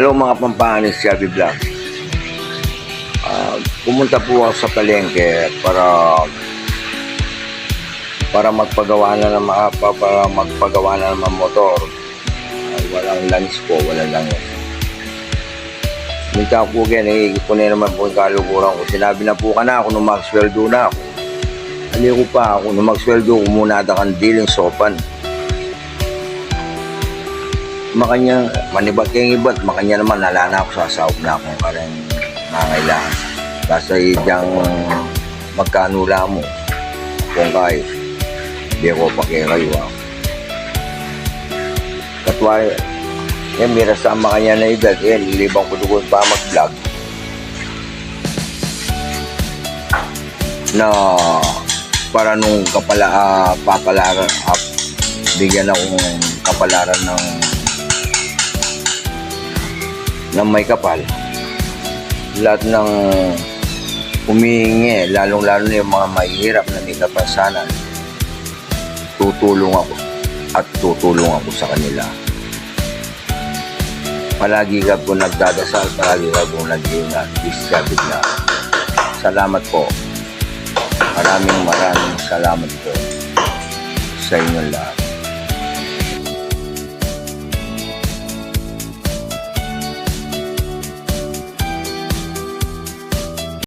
Hello mga pampahanis, Shelby Vlog. Pumunta po ako sa palengke para magpagawa na ng motor. Walang langis po, walang langis. Minta po ipunin naman po yung kalukuran ko. Sinabi na po ka na ako nung magsweldo na ako. Ko pa ako nung magsweldo ko muna kan diling sopan. Makanya manibat kayong ibat, makanya naman nalana ako sa sahop na akong karang nangailangan. Kasi diyang magkano lang mo kung kayo, hindi ako pakikayo ako. Katwari, mira sa makanya na edad, libang ko doon pa mag-vlog na para nung papalaran, bigyan akong kapalaran ng may kapal. Lahat ng humihingi, lalong-lalo na yung mga mahihirap na may kapansanan, tutulong ako sa kanila. Palagi ka po nagdadasal, palagi ka po nag-iingat. Shelby Vlog. Salamat po. Maraming salamat po sa inyong lahat.